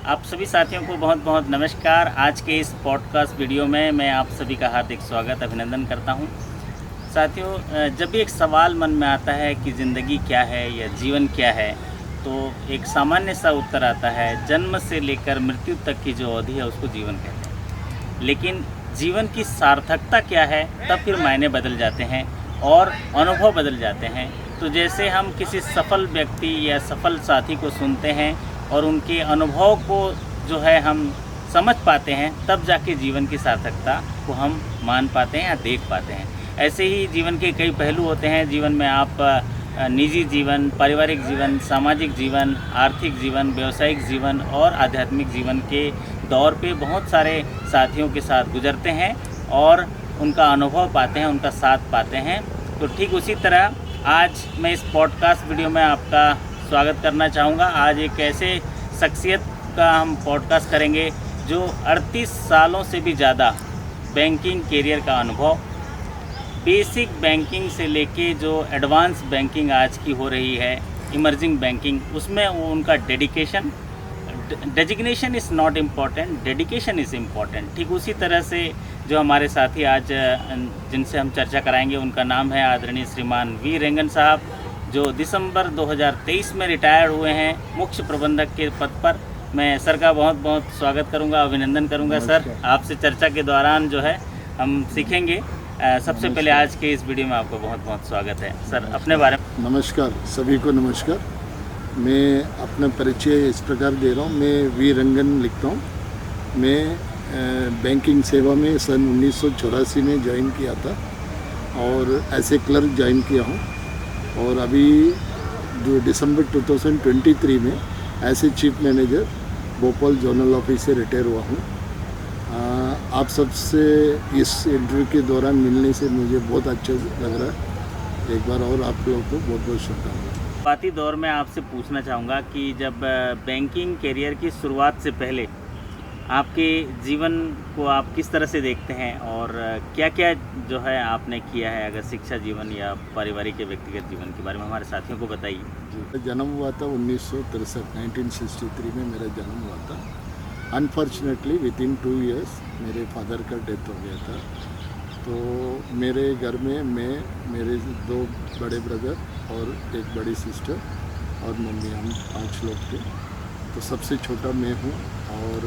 आप सभी साथियों को बहुत बहुत नमस्कार। आज के इस पॉडकास्ट वीडियो में मैं आप सभी का हार्दिक स्वागत अभिनंदन करता हूं। साथियों, जब भी एक सवाल मन में आता है कि ज़िंदगी क्या है या जीवन क्या है, तो एक सामान्य सा उत्तर आता है, जन्म से लेकर मृत्यु तक की जो अवधि है उसको जीवन कहते हैं। लेकिन जीवन की सार्थकता क्या है, तब फिर मायने बदल जाते हैं और अनुभव बदल जाते हैं। तो जैसे हम किसी सफल व्यक्ति या सफल साथी को सुनते हैं और उनके अनुभव को जो है हम समझ पाते हैं, तब जाके जीवन की सार्थकता को हम मान पाते हैं या देख पाते हैं। ऐसे ही जीवन के कई पहलू होते हैं। जीवन में आप निजी जीवन, पारिवारिक जीवन, सामाजिक जीवन, आर्थिक जीवन, व्यावसायिक जीवन और आध्यात्मिक जीवन के दौर पे बहुत सारे साथियों के साथ गुजरते हैं और उनका अनुभव पाते हैं, उनका साथ पाते हैं। तो ठीक उसी तरह आज मैं इस पॉडकास्ट वीडियो में आपका स्वागत करना चाहूँगा। आज एक ऐसे शख्सियत का हम पॉडकास्ट करेंगे जो 38 सालों से भी ज़्यादा बैंकिंग करियर का अनुभव, बेसिक बैंकिंग से लेके जो एडवांस बैंकिंग आज की हो रही है, इमर्जिंग बैंकिंग, उसमें वो उनका dedication, designation is not important, dedication is important. ठीक उसी तरह से जो हमारे साथी आज जिनसे हम चर्चा कराएंगे, उनका नाम है आदरणीय श्रीमान वी रेंगन साहब, जो दिसंबर 2023 में रिटायर हुए हैं मुख्य प्रबंधक के पद पर। मैं सर का बहुत बहुत स्वागत करूंगा, अभिनंदन करूंगा। सर, आपसे चर्चा के दौरान जो है हम सीखेंगे। सबसे पहले आज के इस वीडियो में आपको बहुत बहुत स्वागत है। सर, अपने बारे में। नमस्कार, सभी को नमस्कार। मैं अपना परिचय इस प्रकार दे रहा हूँ। मैं वी रंगन लिखता हूँ। मैं बैंकिंग सेवा में सन 1984 में ज्वाइन किया था और ऐसे क्लर्क ज्वाइन किया हूँ और अभी जो दिसंबर 2023 में ऐसे chief manager Bhopal zonal office से रिटायर हुआ हूँ। आप सबसे इस इंटरव्यू के दौरान मिलने से मुझे बहुत अच्छा लग रहा है। एक बार और आप लोगों को बहुत बहुत शुभकामनाएं। शुरुआती दौर में आपसे पूछना चाहूँगा कि जब बैंकिंग करियर की शुरुआत से पहले आपके जीवन को आप किस तरह से देखते हैं और क्या क्या जो है आपने किया है, अगर शिक्षा जीवन या पारिवारिक या व्यक्तिगत जीवन के बारे में हमारे साथियों को बताइए। मेरा जन्म हुआ था 1963 में मेरा जन्म हुआ था। अनफॉर्चुनेटली विद इन 2 इयर्स मेरे फादर का डेथ हो गया था। तो मेरे घर में मैं, मेरे 2 बड़े ब्रदर और एक बड़ी सिस्टर और मम्मी, हम 5 लोग थे। तो सबसे छोटा मैं हूँ और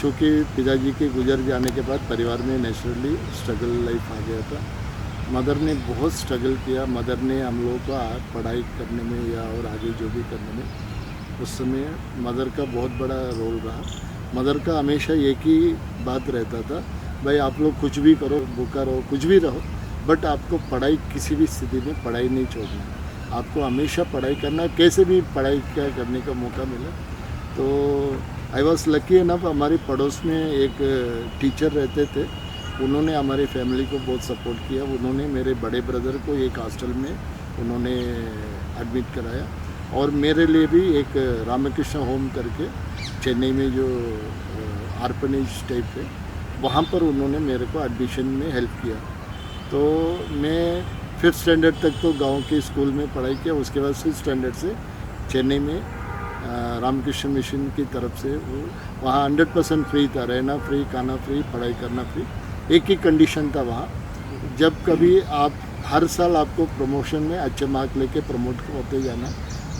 चूँकि पिताजी के गुजर जाने के बाद परिवार में नेचुरली स्ट्रगल लाइफ आ गया था। मदर ने बहुत स्ट्रगल किया। मदर ने हम लोगों को पढ़ाई करने में या और आगे जो भी करने में, उस समय मदर का बहुत बड़ा रोल रहा। मदर का हमेशा एक ही बात रहता था, भाई आप लोग कुछ भी करो, भूखा रहो, कुछ भी रहो, बट आपको पढ़ाई किसी भी स्थिति में पढ़ाई नहीं छोड़ना, आपको हमेशा पढ़ाई करना, कैसे भी पढ़ाई क्या करने का मौका मिला। तो आई वॉज लकी इनफ, हमारे पड़ोस में एक टीचर रहते थे, उन्होंने हमारी फैमिली को बहुत सपोर्ट किया। उन्होंने मेरे बड़े ब्रदर को एक हॉस्टल में उन्होंने एडमिट कराया और मेरे लिए भी एक रामकृष्ण होम करके चेन्नई में जो आर्पनेज टाइप है, वहाँ पर उन्होंने मेरे को एडमिशन में हेल्प किया। तो मैं 5th स्टैंडर्ड तक तो गांव के स्कूल में पढ़ाई किया। उसके बाद 6th स्टैंडर्ड से चेन्नई में रामकृष्ण मिशन की तरफ से वहाँ 100% फ्री था, रहना फ्री, खाना फ्री, पढ़ाई करना फ्री। एक ही कंडीशन था वहाँ, जब कभी आप हर साल आपको प्रमोशन में अच्छे मार्क लेके प्रमोट होते जाना,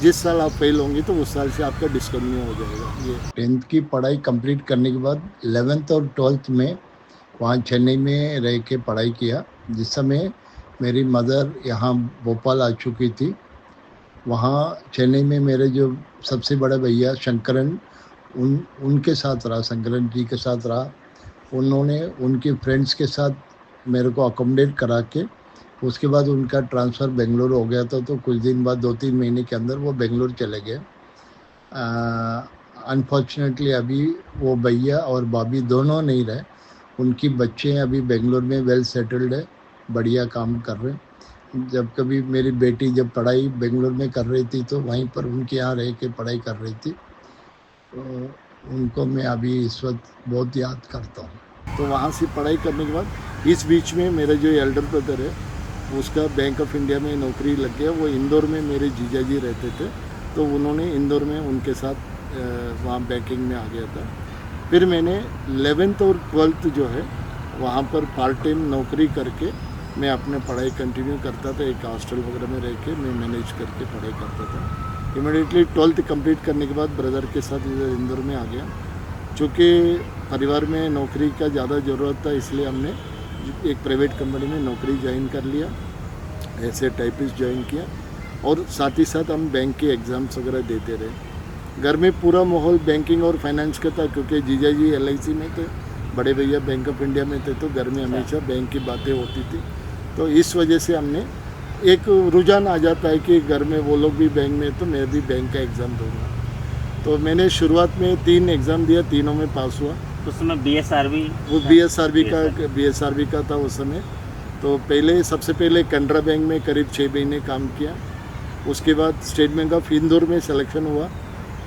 जिस साल आप फेल होंगे तो उस साल से आपका डिस्कंटिन्यू हो जाएगा। ये 10th की पढ़ाई कंप्लीट करने के बाद 11th और 12th में वहाँ चेन्नई में रह के पढ़ाई किया। जिस समय मेरी मदर यहाँ भोपाल आ चुकी थी, वहाँ चेन्नई में मेरे जो सबसे बड़े भैया शंकरन, उनके साथ रहा, शंकरन जी के साथ रहा। उन्होंने उनके फ्रेंड्स के साथ मेरे को अकोमोडेट करा के, उसके बाद उनका ट्रांसफ़र बेंगलोर हो गया था। तो कुछ दिन बाद, 2-3 महीने के अंदर वो बेंगलोर चले गए। अनफॉर्चुनेटली अभी वो भैया और भाभी दोनों नहीं रहे। उनकी बच्चे अभी बेंगलोर में वेल सेटल्ड है, बढ़िया काम कर रहे हैं। जब कभी मेरी बेटी जब पढ़ाई बेंगलोर में कर रही थी तो वहीं पर उनके यहाँ रह के पढ़ाई कर रही थी। तो उनको मैं अभी इस वक्त बहुत याद करता हूँ। तो वहाँ से पढ़ाई करने के बाद इस बीच में मेरा जो एल्डर ब्रदर है, उसका बैंक ऑफ इंडिया में नौकरी लग गया। वो इंदौर में मेरे जीजा जी रहते थे, तो उन्होंने इंदौर में उनके साथ वहाँ बैंकिंग में आ गया था। फिर मैंने 11th और 12th जो है वहाँ पर पार्ट टाइम नौकरी करके मैं अपने पढ़ाई कंटिन्यू करता था। एक हॉस्टल वगैरह में रह के मैं मैनेज करके पढ़ाई करता था। इमीडिएटली 12th कंप्लीट करने के बाद ब्रदर के साथ इधर इंदौर में आ गया। चूँकि परिवार में नौकरी का ज़्यादा ज़रूरत था, इसलिए हमने एक प्राइवेट कंपनी में नौकरी ज्वाइन कर लिया, ऐसे टाइपिस्ट ज्वाइन किया और साथ ही साथ हम बैंक के एग्ज़ाम्स वगैरह देते रहे। घर में पूरा माहौल बैंकिंग और फाइनेंस का था, क्योंकि जीजा जी LIC में थे, बड़े भैया बैंक ऑफ इंडिया में थे, तो घर में हमेशा बैंक की बातें होती थी। तो इस वजह से हमने एक रुझान आ जाता है कि घर में वो लोग भी बैंक में, तो मैं भी बैंक का एग्ज़ाम दूंगा। तो मैंने शुरुआत में 3 एग्ज़ाम दिया, तीनों में पास हुआ। उस समय BSRB वो BSRB का था उस समय। तो सबसे पहले कैनरा बैंक में करीब 6 महीने काम किया। उसके बाद स्टेट बैंक ऑफ इंदौर में सिलेक्शन हुआ।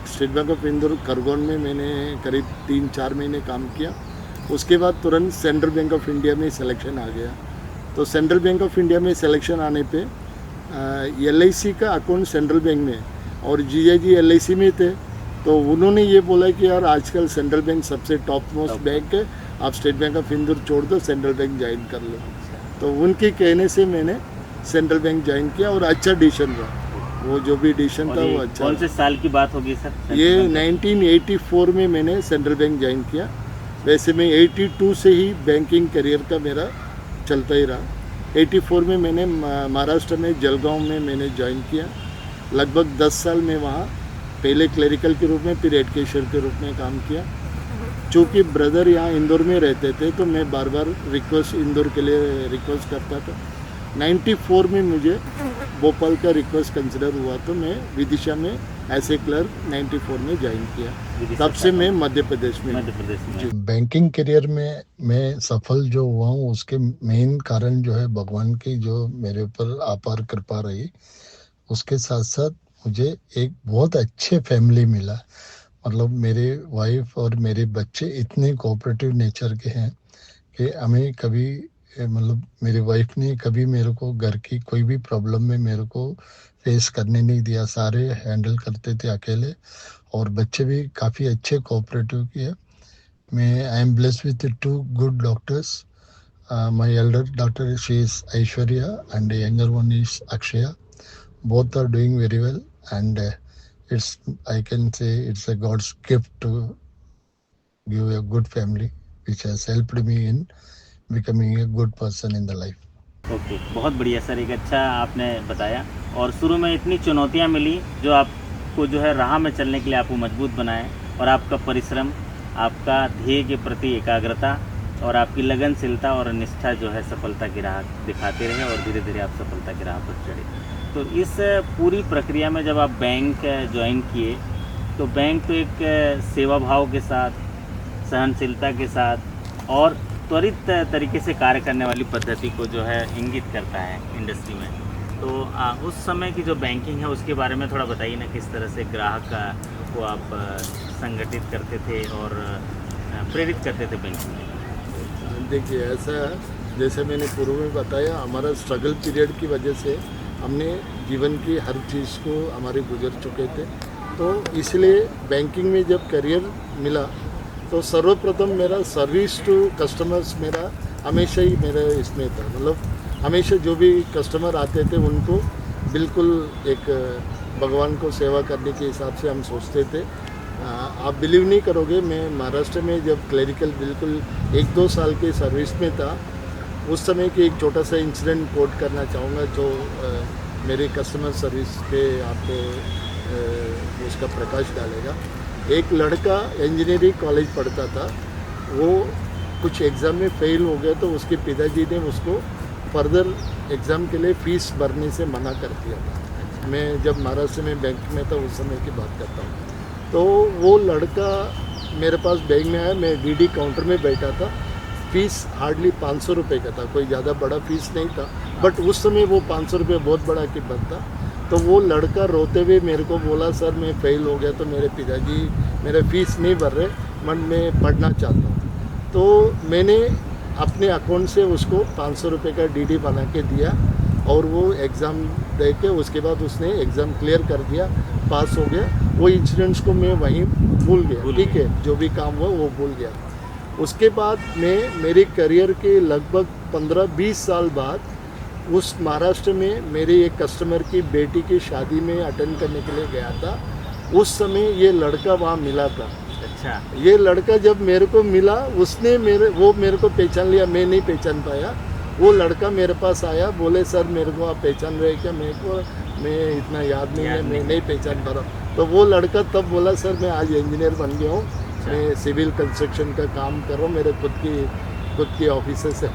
State bank of Indore Khargone में मैंने करीब 3-4 महीने काम किया। उसके बाद तुरंत सेंट्रल बैंक ऑफ इंडिया में सिलेक्शन आ गया। तो सेंट्रल बैंक ऑफ इंडिया में सिलेक्शन आने पे LIC का अकाउंट सेंट्रल बैंक में और जीजा जी LIC में थे। तो उन्होंने ये बोला कि यार आजकल सेंट्रल बैंक सबसे टॉप मोस्ट बैंक है, आप स्टेट बैंक ऑफ इंदौर छोड़ दो, सेंट्रल बैंक ज्वाइन कर लो। तो उनके कहने से मैंने सेंट्रल बैंक ज्वाइन किया और अच्छा डिसीजन रहा। वो जो भी डिसीजन था वो अच्छा। कौन से साल की बात होगी सर? ये 1984 में मैंने सेंट्रल बैंक ज्वाइन किया। वैसे मैं 82 से ही बैंकिंग करियर का मेरा चलता ही रहा। 84 में मैंने महाराष्ट्र में जलगांव में मैंने ज्वाइन किया। लगभग 10 साल में वहाँ पहले क्लरिकल के रूप में, फिर हेड कैशियर के रूप में काम किया। चूँकि ब्रदर यहाँ इंदौर में रहते थे, तो मैं बार बार इंदौर के लिए रिक्वेस्ट करता था। 94 में मुझे भोपाल का रिक्वेस्ट कंसिडर हुआ, तो मैं विदिशा में एज ए क्लर्क 94 में ज्वाइन किया। तब से मैं मध्य प्रदेश में बैंकिंग करियर में मैं सफल जो हुआ हूँ, उसके मेन कारण जो है भगवान की जो मेरे ऊपर अपार कृपा रही। उसके साथ साथ मुझे एक बहुत अच्छे फैमिली मिला। मतलब मेरे वाइफ और मेरे बच्चे इतने कोऑपरेटिव नेचर के हैं कि हमें कभी मतलब मेरी वाइफ ने कभी मेरे को घर की कोई भी प्रॉब्लम में मेरे को फेस करने नहीं दिया। सारे हैंडल करते थे अकेले और बच्चे भी काफ़ी अच्छे कोऑपरेटिव किए। मैं I am blessed with 2 good doctors. My Elder daughter she is Aishwarya and younger one is Akshaya. Both are doing very well, and I can say it's a God's gift to give a good family, which has helped me in becoming a good person in the life. Okay, बहुत बढ़िया sir, एक अच्छा आपने बताया। और शुरू में इतनी चुनौतियां मिली जो आपको जो है राह में चलने के लिए आपको मजबूत बनाए, और आपका परिश्रम, आपका ध्येय के प्रति एकाग्रता और आपकी लगनशीलता और निष्ठा जो है सफलता की राह दिखाते रहे और धीरे धीरे आप सफलता की राह पर चढ़े। तो इस पूरी प्रक्रिया में जब आप बैंक ज्वाइन किए, तो बैंक तो एक सेवा भाव के साथ, सहनशीलता के साथ और त्वरित तरीके से कार्य करने वाली पद्धति को जो है इंगित करता है इंडस्ट्री में। तो उस समय की जो बैंकिंग है उसके बारे में थोड़ा बताइए ना, किस तरह से ग्राहक को आप संगठित करते थे और प्रेरित करते थे बैंकिंग में? देखिए, ऐसा जैसे मैंने पूर्व में बताया, हमारा स्ट्रगल पीरियड की वजह से हमने जीवन की हर चीज़ को हमारे गुजर चुके थे। तो इसलिए बैंकिंग में जब करियर मिला, तो सर्वप्रथम मेरा सर्विस टू कस्टमर्स मेरा हमेशा ही मेरा इसमें था। मतलब हमेशा जो भी कस्टमर आते थे उनको बिल्कुल एक भगवान को सेवा करने के हिसाब से हम सोचते थे। आप बिलीव नहीं करोगे, मैं महाराष्ट्र में जब क्लरिकल बिल्कुल 1-2 साल के सर्विस में था, उस समय की एक छोटा सा इंसिडेंट कोट करना चाहूँगा जो मेरे कस्टमर सर्विस पे आपको उसका प्रकाश डालेगा। एक लड़का इंजीनियरिंग कॉलेज पढ़ता था, वो कुछ एग्ज़ाम में फेल हो गया, तो उसके पिताजी ने उसको फर्दर एग्ज़ाम के लिए फ़ीस भरने से मना कर दिया था। मैं जब महाराष्ट्र में बैंक में था उस समय की बात करता हूँ। तो वो लड़का मेरे पास बैंक में आया, मैं DD काउंटर में बैठा था। फ़ीस हार्डली 500 रुपये का था, कोई ज़्यादा बड़ा फ़ीस नहीं था, बट उस समय वो 500 रुपये बहुत बड़ा कीमत था। तो वो लड़का रोते हुए मेरे को बोला, सर मैं फेल हो गया, तो मेरे पिताजी मेरा फ़ीस नहीं भर रहे, मैं पढ़ना चाहता हूँ। तो मैंने अपने अकाउंट से उसको 500 रुपये का DD बना के दिया और वो एग्ज़ाम दे के उसके बाद उसने एग्ज़ाम क्लियर कर दिया, पास हो गया वो इंसिडेंट्स को मैं वहीं भूल गया, ठीक है, जो भी काम हुआ वो भूल गया। उसके बाद मैं मेरे करियर के लगभग 15-20 साल बाद उस महाराष्ट्र में मेरे एक कस्टमर की बेटी की शादी में अटेंड करने के लिए गया था। उस समय ये लड़का वहाँ मिला था। अच्छा। ये लड़का जब मेरे को मिला, उसने मेरे को पहचान लिया, मैं नहीं पहचान पाया। वो लड़का मेरे पास आया, बोले सर मेरे को आप पहचान रहे क्या? मैं इतना याद नहीं है, मैं नहीं पहचान पा रहा। तो वो लड़का तब बोला सर मैं आज इंजीनियर बन गया हूँ, मैं सिविल कंस्ट्रक्शन का काम कर रहा हूँ, मेरे खुद की ऑफिस है,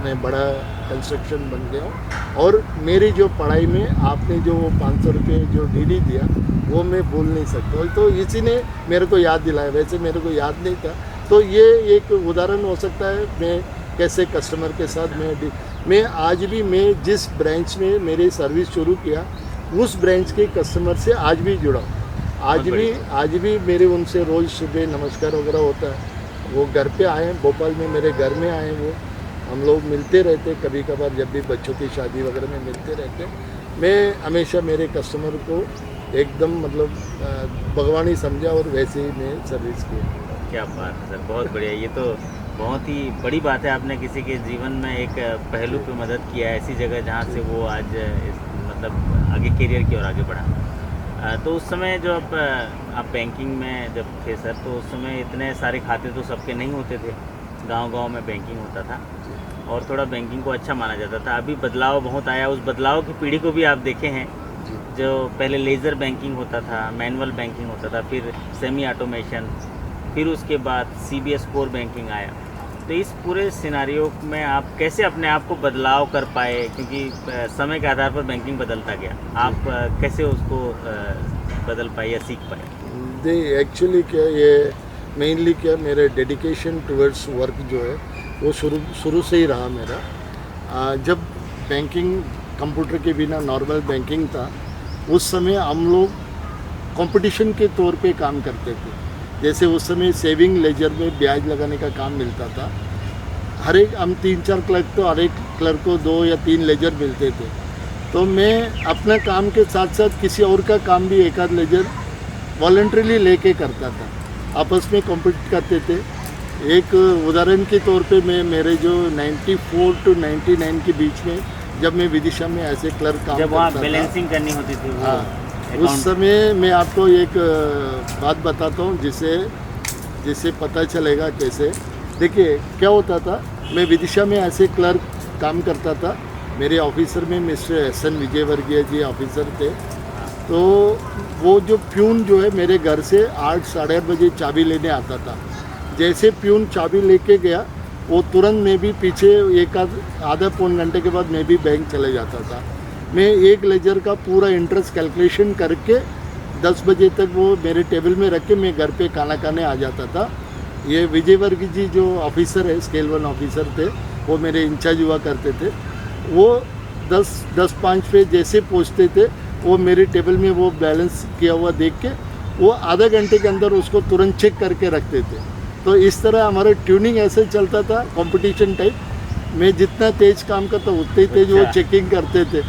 मैं बड़ा कंस्ट्रक्शन बन गया हूँ। और मेरी जो पढ़ाई में आपने जो 500 रुपये जो डीडी दिया वो मैं भूल नहीं सकता। तो इसी ने मेरे को याद दिलाया, वैसे मेरे को याद नहीं था। तो ये एक उदाहरण हो सकता है मैं कैसे कस्टमर के साथ मैं आज भी मैं जिस ब्रांच में मेरी सर्विस शुरू किया उस ब्रांच के कस्टमर से आज भी जुड़ा हूँ। आज भी मेरे उनसे रोज़ सुबह नमस्कार वगैरह होता है। वो घर पे आए, भोपाल में मेरे घर में आए, वो हम लोग मिलते रहते, कभी कभार जब भी बच्चों की शादी वगैरह में मिलते रहते। मैं हमेशा मेरे कस्टमर को एकदम मतलब भगवान ही समझा और वैसे ही मैं सर्विस की। क्या बात है सर, बहुत बढ़िया। ये तो बहुत ही बड़ी बात है, आपने किसी के जीवन में एक पहलू पे मदद किया है, ऐसी जगह जहाँ से वो आज मतलब आगे करियर की ओर आगे बढ़ा। तो उस समय जो आप बैंकिंग में जब थे सर, तो उस समय इतने सारे खाते तो सबके नहीं होते थे, गांव-गांव में बैंकिंग होता था और थोड़ा बैंकिंग को अच्छा माना जाता था। अभी बदलाव बहुत आया, उस बदलाव की पीढ़ी को भी आप देखे हैं, जो पहले लेज़र बैंकिंग होता था, मैनुअल बैंकिंग होता था, फिर सेमी ऑटोमेशन, फिर उसके बाद CBS कोर बैंकिंग आया। तो इस पूरे सिनारियो में आप कैसे अपने आप को बदलाव कर पाए, क्योंकि समय के आधार पर बैंकिंग बदलता गया, आप कैसे उसको बदल पाए या सीख पाए? एक्चुअली क्या ये मेनली क्या मेरे डेडिकेशन टुवर्ड्स वर्क जो है वो शुरू से ही रहा मेरा। जब बैंकिंग कंप्यूटर के बिना नॉर्मल बैंकिंग था, उस समय हम लोग कंपटीशन के तौर पे काम करते थे। जैसे उस समय सेविंग लेजर में ब्याज लगाने का काम मिलता था, हर एक हम 3-4 क्लर्क, तो हर एक क्लर्क को 2 या 3 लेजर मिलते थे। तो मैं अपना काम के साथ साथ किसी और का काम भी एक आध लेजर वॉलंटरीली लेके करता था, आपस में कॉम्पीट करते थे। एक उदाहरण के तौर पे मैं मेरे जो 94 to 99 के बीच में जब मैं विदिशा में ऐसे क्लर्क काम जब वहाँ करता बैलेंसिंग करनी होती थी वो, हाँ, उस समय मैं आपको एक बात बताता हूँ जिससे पता चलेगा कैसे। देखिए क्या होता था, मैं विदिशा में ऐसे क्लर्क काम करता था, मेरे ऑफिसर में मिस्टर SN विजयवर्गीय जी ऑफिसर थे। तो वो जो प्यून जो है मेरे घर से 8 साढ़े 8 बजे चाबी लेने आता था। जैसे प्यून चाबी लेके गया, वो तुरंत मैं भी पीछे एक आधा पौन घंटे के बाद मैं भी बैंक चले जाता था। मैं एक लेजर का पूरा इंटरेस्ट कैलकुलेशन करके 10 बजे तक वो मेरे टेबल में रख के मैं घर पे खाना खाने आ जाता था। ये विजयवर्गीय जी जो ऑफिसर है, स्केल 1 ऑफिसर थे, वो मेरे इंचार्ज हुआ करते थे। वो 10:05 पे जैसे पहुँचते थे, वो मेरे टेबल में वो बैलेंस किया हुआ देख के वो आधा घंटे के अंदर उसको तुरंत चेक करके रखते थे। तो इस तरह हमारा ट्यूनिंग ऐसे चलता था, कंपटीशन टाइप। मैं जितना तेज काम करता उतने ही तेज वो चेकिंग करते थे।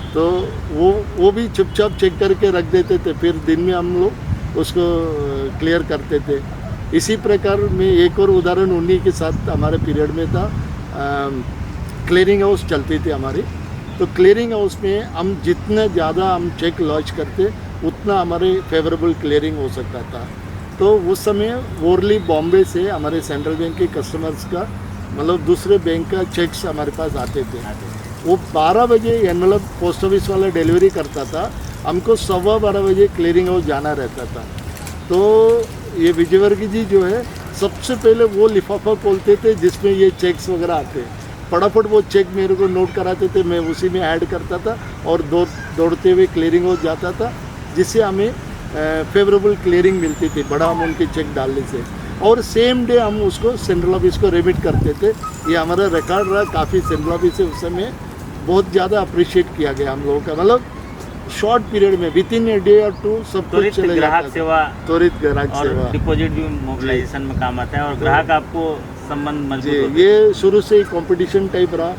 तो वो भी चुपचाप चेक करके रख देते थे, फिर दिन में हम लोग उसको क्लियर करते थे। इसी प्रकार में एक और उदाहरण उन्हीं के साथ हमारे पीरियड में था, क्लियरिंग हाउस चलती थी हमारी। तो क्लियरिंग हाउस में हम जितना ज़्यादा हम चेक लॉन्च करते उतना हमारे फेवरेबल क्लियरिंग हो सकता था। तो उस समय वोरली बॉम्बे से हमारे सेंट्रल बैंक के कस्टमर्स का मतलब दूसरे बैंक का चेक्स हमारे पास आते थे। वो 12 बजे मतलब पोस्ट ऑफिस वाला डिलीवरी करता था, हमको 12:15 बजे क्लियरिंग हाउस जाना रहता था। तो ये विजयवर्गीय जी जो है सबसे पहले वो लिफाफा खोलते थे जिसमें ये चेक्स वगैरह आते, फटाफट वो चेक मेरे को नोट कराते थे, मैं उसी में ऐड करता था और दौड़ते हुए क्लियरिंग हाउस जाता था, जिससे हमें फेवरेबल क्लियरिंग मिलती थी बड़ा अमाउंट के चेक डालने से। और सेम डे हम उसको सेंट्रल ऑफिस को रिमिट करते थे। ये हमारा रिकॉर्ड रहा, काफ़ी सेंट्रल ऑफिस से उस समय बहुत ज़्यादा अप्रिशिएट किया गया हम लोगों का, मतलब शॉर्ट पीरियड में विद इन ए डे और 2 सब कुछ चले ग्राहक सेवा, त्वरित ग्राहक सेवा, डिपॉजिट भी मोबिलाइजेशन में काम आता है और ग्राहक आपको संबंध मजबूत होता है। ये शुरू से ही कंपटीशन टाइप रहा।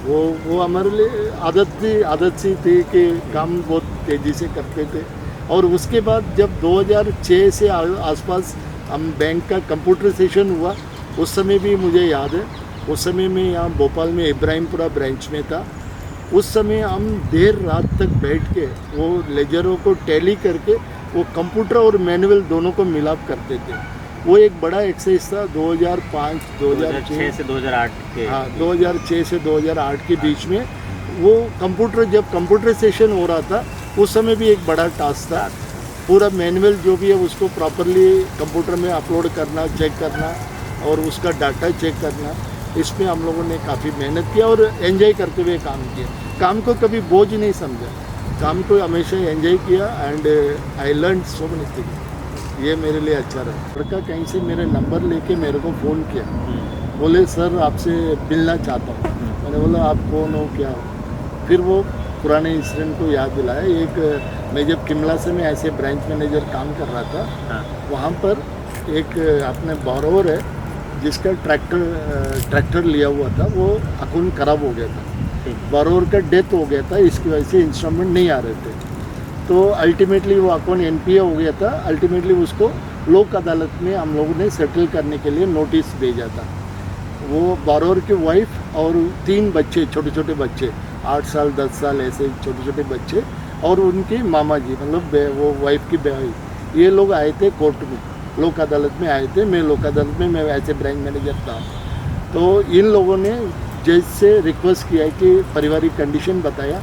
वो हमारे लिए आदत सी थी कि काम बहुत तेज़ी से करते थे और उसके बाद जब 2006 से आसपास हम बैंक का कंप्यूटराइजेशन हुआ, उस समय भी मुझे याद है, उस समय में यहाँ भोपाल में इब्राहिमपुरा ब्रांच में था। उस समय हम देर रात तक बैठ के वो लेजरों को टैली करके वो कंप्यूटर और मैनुअल दोनों को मिलाप करते थे। वो एक बड़ा एक्सरसाइज था। 2005 2006 से 2008 के, हाँ 2006 से 2008 के बीच में वो कंप्यूटर, जब कंप्यूटराइजेशन हो रहा था उस समय भी एक बड़ा टास्क था। पूरा मैनुअल जो भी है उसको प्रॉपरली कंप्यूटर में अपलोड करना, चेक करना और उसका डाटा चेक करना, इसमें हम लोगों ने काफ़ी मेहनत किया और एंजॉय करते हुए काम किया। काम को कभी बोझ नहीं समझा, काम को हमेशा एंजॉय किया and I learn so many things. ये मेरे लिए अच्छा रहा। लड़का कहीं से मेरे नंबर लेके मेरे को फ़ोन किया, बोले सर आपसे मिलना चाहता हूँ। मैंने बोला आप कौन हो, क्या हो? फिर वो पुराने इंसिडेंट को याद दिलाया। एक मैं जब किमला से मैं ऐसे ब्रांच मैनेजर काम कर रहा था, वहाँ पर एक अपने बोरोवर है जिसका ट्रैक्टर लिया हुआ था, वो अकाउंट ख़राब हो गया था, बोरोवर का डेथ हो गया था, इसकी वजह से इंस्टॉलमेंट नहीं आ रहे थे। तो अल्टीमेटली वो अकाउंट एनपीए हो गया था। अल्टीमेटली उसको लोक अदालत में हम लोगों ने सेटल करने के लिए नोटिस भेजा था। वो बोरोवर की वाइफ और 3 बच्चे, छोटे छोटे बच्चे, 8 साल 10 साल ऐसे छोटे छोटे बच्चे, और उनकी मामा जी, मतलब वो वाइफ की बहन, ये लोग आए थे कोर्ट में, लोक अदालत में आए थे। मैं लोक अदालत में, मैं ऐसे ब्रांच मैनेजर था। तो इन लोगों ने जज से रिक्वेस्ट किया कि पारिवारिक कंडीशन बताया।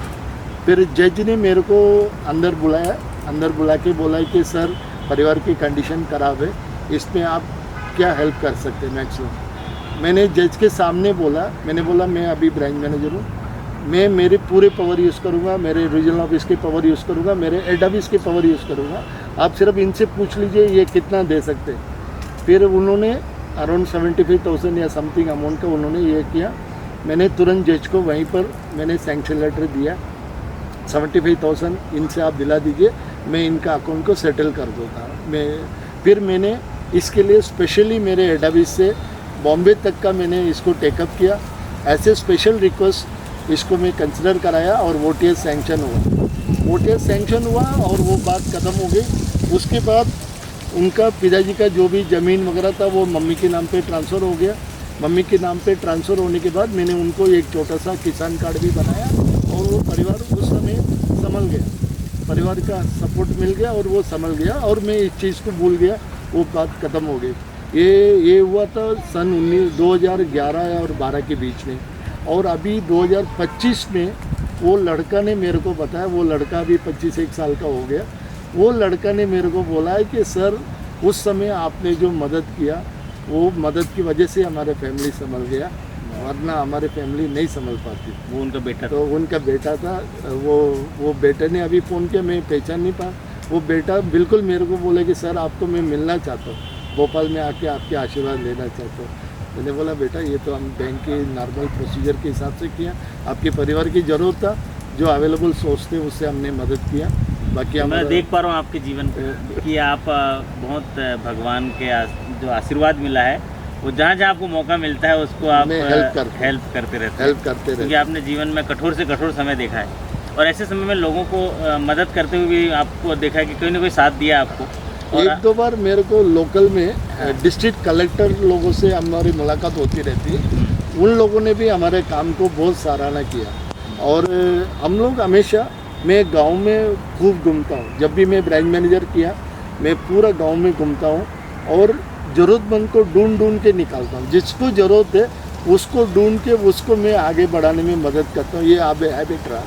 फिर जज ने मेरे को अंदर बुलाया, अंदर बुला के बोला कि सर परिवार की कंडीशन ख़राब है, इसमें आप क्या हेल्प कर सकते हैं मैक्सिमम। मैंने जज के सामने बोला, मैंने बोला मैं अभी ब्रांच मैनेजर हूँ, मैं मेरे पूरे पावर यूज़ करूँगा, मेरे रीजनल ऑफिस के पावर यूज़ करूँगा, मेरे हेड ऑफिस के पावर यूज़ करूँगा, आप सिर्फ इनसे पूछ लीजिए ये कितना दे सकते हैं। फिर उन्होंने अराउंड 75,000 या समथिंग अमाउंट का उन्होंने ये किया। मैंने तुरंत जज को वहीं पर मैंने सैंक्शन लेटर दिया, 75,000 इनसे आप दिला दीजिए, मैं इनका अकाउंट को सेटल कर दूँगा। फिर मैंने इसके लिए स्पेशली मेरे हेड ऑफिस से बॉम्बे तक का मैंने इसको टेकअप किया। ऐसे स्पेशल रिक्वेस्ट इसको मैं कंसिडर कराया और वोटीएस सैंक्शन हुआ। वोटीएस सैंक्शन हुआ और वो बात ख़त्म हो गई। उसके बाद उनका पिताजी का जो भी ज़मीन वगैरह था वो मम्मी के नाम पे ट्रांसफ़र हो गया। मम्मी के नाम पे ट्रांसफ़र होने के बाद मैंने उनको एक छोटा सा किसान कार्ड भी बनाया और वो परिवार उस समय संभल गया, परिवार का सपोर्ट मिल गया और वो संभल गया और मैं इस चीज़ को भूल गया, वो बात ख़त्म हो गई। ये हुआ था सन 2011 और 12 के बीच में। और अभी 2025 में वो लड़का ने मेरे को बताया, वो लड़का अभी 25 साल का हो गया, वो लड़का ने मेरे को बोला है कि सर उस समय आपने जो मदद किया वो मदद की वजह से हमारे फैमिली संभल गया, वरना हमारे फैमिली नहीं संभल पाती। वो उनका बेटा तो उनका बेटा था। वो बेटे ने अभी फ़ोन किया, मैं पहचान नहीं पाया। वो बेटा बिल्कुल मेरे को बोले कि सर आपको मैं मिलना चाहता हूँ, भोपाल में आके आपके आशीर्वाद लेना चाहता हूँ। मैंने बोला बेटा ये तो हम बैंक के नॉर्मल प्रोसीजर के हिसाब से किया, आपके परिवार की ज़रूरत था, जो अवेलेबल सोर्स थे उससे हमने मदद किया। बाकी मैं देख पा रहा हूँ आपके जीवन को कि आप बहुत भगवान के जो आशीर्वाद मिला है, वो जहाँ जहाँ आपको मौका मिलता है उसको आप हेल्प करते रहते हैं, क्योंकि आपने जीवन में कठोर से कठोर समय देखा है और ऐसे समय में लोगों को मदद करते हुए भी आपको देखा है कि कोई ना कोई साथ दिया आपको। और 1-2 बार मेरे को लोकल में डिस्ट्रिक्ट कलेक्टर लोगों से हमारी मुलाकात होती रहती है, उन लोगों ने भी हमारे काम को बहुत सराहना किया। और हम लोग हमेशा, मैं गांव में खूब घूमता हूँ, जब भी मैं ब्रांच मैनेजर किया मैं पूरा गांव में घूमता हूँ और ज़रूरतमंद को ढूंढ के निकालता हूँ, जिसको ज़रूरत है उसको ढूंढ के उसको मैं आगे बढ़ाने में मदद करता हूँ। ये हैबिट रहा।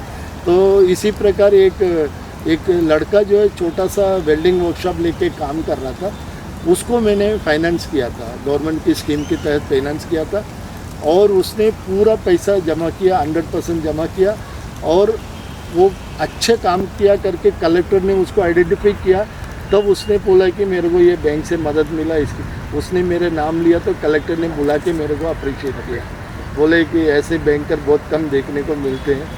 तो इसी प्रकार एक लड़का जो है छोटा सा वेल्डिंग वर्कशॉप लेके काम कर रहा था, उसको मैंने फाइनेंस किया था, गवर्नमेंट की स्कीम के तहत फाइनेंस किया था और उसने पूरा पैसा जमा किया, 100% जमा किया और वो अच्छे काम किया करके कलेक्टर ने उसको आइडेंटिफाई किया। तब उसने बोला कि मेरे को ये बैंक से मदद मिला, इसकी उसने मेरे नाम लिया तो कलेक्टर ने बुला के मेरे को अप्रिशिएट किया, बोले कि ऐसे बैंकर बहुत कम देखने को मिलते हैं।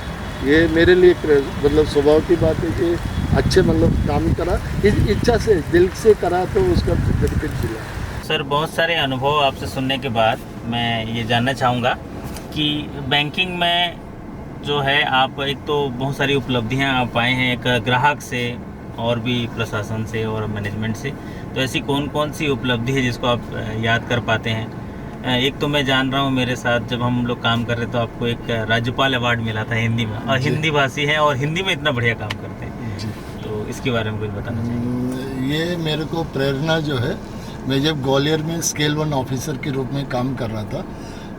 ये मेरे लिए मतलब स्वभाव की बात है कि अच्छे मतलब काम करा, इच्छा से दिल से करा तो उसका बेनिफिट मिला। सर बहुत सारे अनुभव आपसे सुनने के बाद मैं ये जानना चाहूँगा कि बैंकिंग में जो है आप एक तो बहुत सारी उपलब्धियाँ आप पाए हैं, एक ग्राहक से और भी प्रशासन से और मैनेजमेंट से, तो ऐसी कौन कौन सी उपलब्धि है जिसको आप याद कर पाते हैं? एक तो मैं जान रहा हूँ मेरे साथ जब हम लोग काम कर रहे तो आपको एक राज्यपाल अवार्ड मिला था हिंदी में, और हिंदी भाषी हैं और हिंदी में इतना बढ़िया काम करते हैं जी। तो इसके बारे में कुछ बताना चाहिए। ये मेरे को प्रेरणा जो है, मैं जब ग्वालियर में स्केल 1 ऑफिसर के रूप में काम कर रहा था,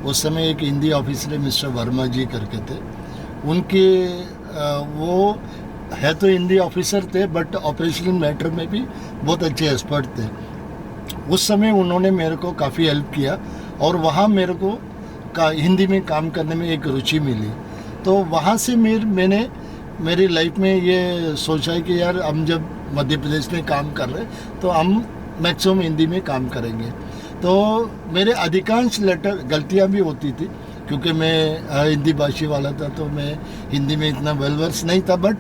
उस समय एक हिंदी ऑफिसर मिस्टर वर्मा जी करके थे। उनके वो है तो हिंदी ऑफिसर थे बट ऑपरेशनल मैटर में भी बहुत अच्छे एक्सपर्ट थे। उस समय उन्होंने मेरे को काफ़ी हेल्प किया और वहाँ मेरे को हिंदी में काम करने में एक रुचि मिली। तो वहाँ से मैंने मेरी लाइफ में ये सोचा है कि यार हम जब मध्य प्रदेश में काम कर रहे तो हम मैक्सिमम हिंदी में काम करेंगे। तो मेरे अधिकांश लेटर गलतियाँ भी होती थी क्योंकि मैं हिंदी भाषी वाला था, तो मैं हिंदी में इतना वेल वर्स नहीं था, बट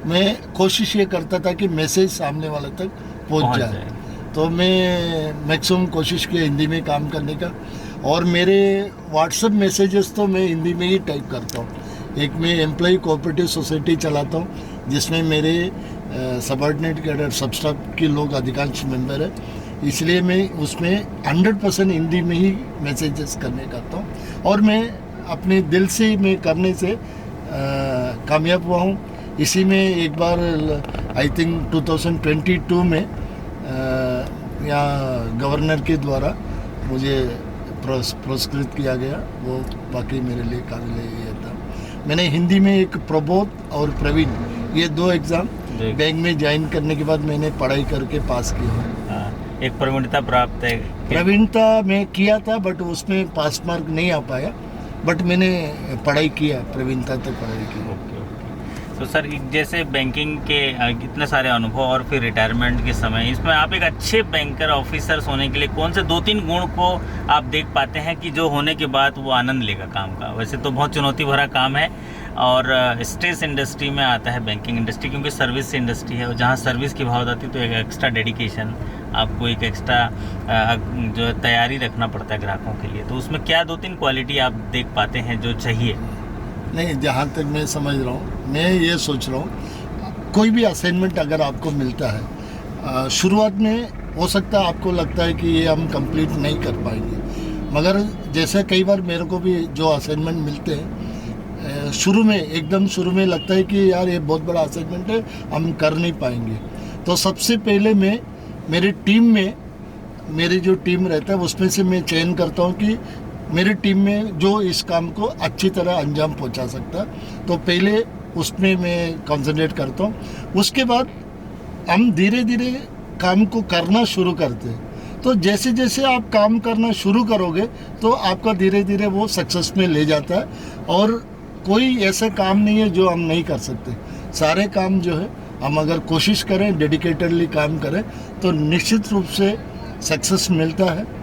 मैं कोशिश ये करता था कि मैसेज सामने वाले तक पहुंच जाए। तो मैं मैक्सिमम कोशिश किया हिंदी में काम करने का, और मेरे व्हाट्सएप मैसेजेस तो मैं हिंदी में ही टाइप करता हूँ। एक मैं एम्प्लॉय कोऑपरेटिव सोसाइटी चलाता हूँ जिसमें मेरे सबऑर्डिनेट कैडर सब स्टाफ के लोग अधिकांश मेंबर है, इसलिए मैं उसमें 100% हिंदी में ही मैसेजेस करने करता हूँ, और मैं अपने दिल से मैं करने से कामयाब हुआ हूँ। इसी में एक बार आई थिंक 2022 में यहाँ गवर्नर के द्वारा मुझे पुरस्कृत किया गया, वो बाकी मेरे लिए काबिल ये था। मैंने हिंदी में एक प्रबोध और प्रवीण, ये 2 एग्ज़ाम बैंक में ज्वाइन करने के बाद मैंने पढ़ाई करके पास किया। एक प्रवीणता प्राप्त है। प्रवीणता मैं किया था बट उसमें पास मार्क नहीं आ पाया, बट मैंने पढ़ाई किया, प्रवीणता तक पढ़ाई की। तो सर जैसे बैंकिंग के इतने सारे अनुभव और फिर रिटायरमेंट के समय, इसमें आप एक अच्छे बैंकर ऑफिसर्स होने के लिए कौन से 2-3 गुण को आप देख पाते हैं कि जो होने के बाद वो आनंद लेगा काम का? वैसे तो बहुत चुनौती भरा काम है और स्ट्रेस इंडस्ट्री में आता है बैंकिंग इंडस्ट्री, क्योंकि सर्विस इंडस्ट्री है और जहाँ सर्विस की भाव आती है तो एक एक्स्ट्रा डेडिकेशन, आपको एक एक्स्ट्रा जो तैयारी रखना पड़ता है ग्राहकों के लिए। तो उसमें क्या 2-3 क्वालिटी आप देख पाते हैं जो चाहिए? नहीं, जहाँ तक मैं समझ रहा हूँ, मैं ये सोच रहा हूँ कोई भी असाइनमेंट अगर आपको मिलता है, शुरुआत में हो सकता है आपको लगता है कि ये हम कंप्लीट नहीं कर पाएंगे, मगर जैसे कई बार मेरे को भी जो असाइनमेंट मिलते हैं शुरू में, एकदम शुरू में लगता है कि यार ये बहुत बड़ा असाइनमेंट है, हम कर नहीं पाएंगे। तो सबसे पहले मैं मेरी टीम में, मेरी जो टीम रहता है उसमें से मैं चयन करता हूँ कि मेरी टीम में जो इस काम को अच्छी तरह अंजाम पहुंचा सकता, तो पहले उसमें मैं कंसंट्रेट करता हूं। उसके बाद हम धीरे धीरे काम को करना शुरू करते हैं। तो जैसे जैसे आप काम करना शुरू करोगे तो आपका धीरे धीरे वो सक्सेस में ले जाता है, और कोई ऐसा काम नहीं है जो हम नहीं कर सकते। सारे काम जो है हम अगर कोशिश करें, डेडिकेटेडली काम करें, तो निश्चित रूप से सक्सेस मिलता है।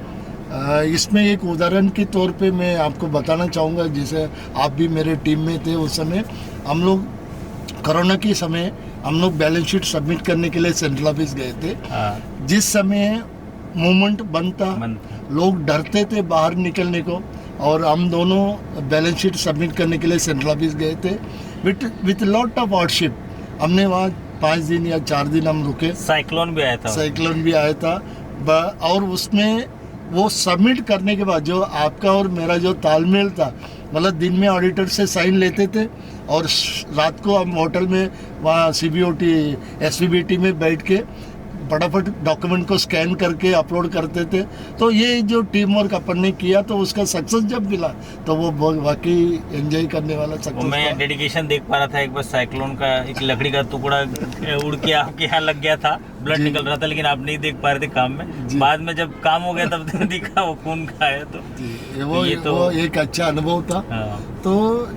इसमें एक उदाहरण के तौर पे मैं आपको बताना चाहूँगा, जैसे आप भी मेरे टीम में थे उस समय, हम लोग कोरोना के समय हम लोग बैलेंस शीट सबमिट करने के लिए सेंट्रल ऑफिस गए थे। जिस समय मूवमेंट बंद था, लोग डरते थे बाहर निकलने को, और हम दोनों बैलेंस शीट सबमिट करने के लिए सेंट्रल ऑफिस गए थे विथ लॉट ऑफ हार्डशिप। हमने वहाँ 5 दिन या 4 दिन हम रुके। साइक्लोन भी आया था। और उसमें वो सबमिट करने के बाद जो आपका और मेरा जो तालमेल था, मतलब दिन में ऑडिटर से साइन लेते थे और रात को हम होटल में वहाँ CBOT SVBT में बैठ के फटाफट डॉक्यूमेंट को स्कैन करके अपलोड करते थे। तो ये जो टीम वर्क अपन ने किया, तो उसका सक्सेस जब मिला तो वो वाकई एंजॉय करने वाला सक्सेस। मैं डेडिकेशन देख पा रहा था। एक बार साइक्लोन का एक लकड़ी का टुकड़ा उड़ के आपके यहाँ लग गया था, ब्लड निकल रहा था, लेकिन आप नहीं देख पा रहे थे काम में। बाद में जब काम हो गया तब दिखा वो खून का है। तो वो एक अच्छा अनुभव था। तो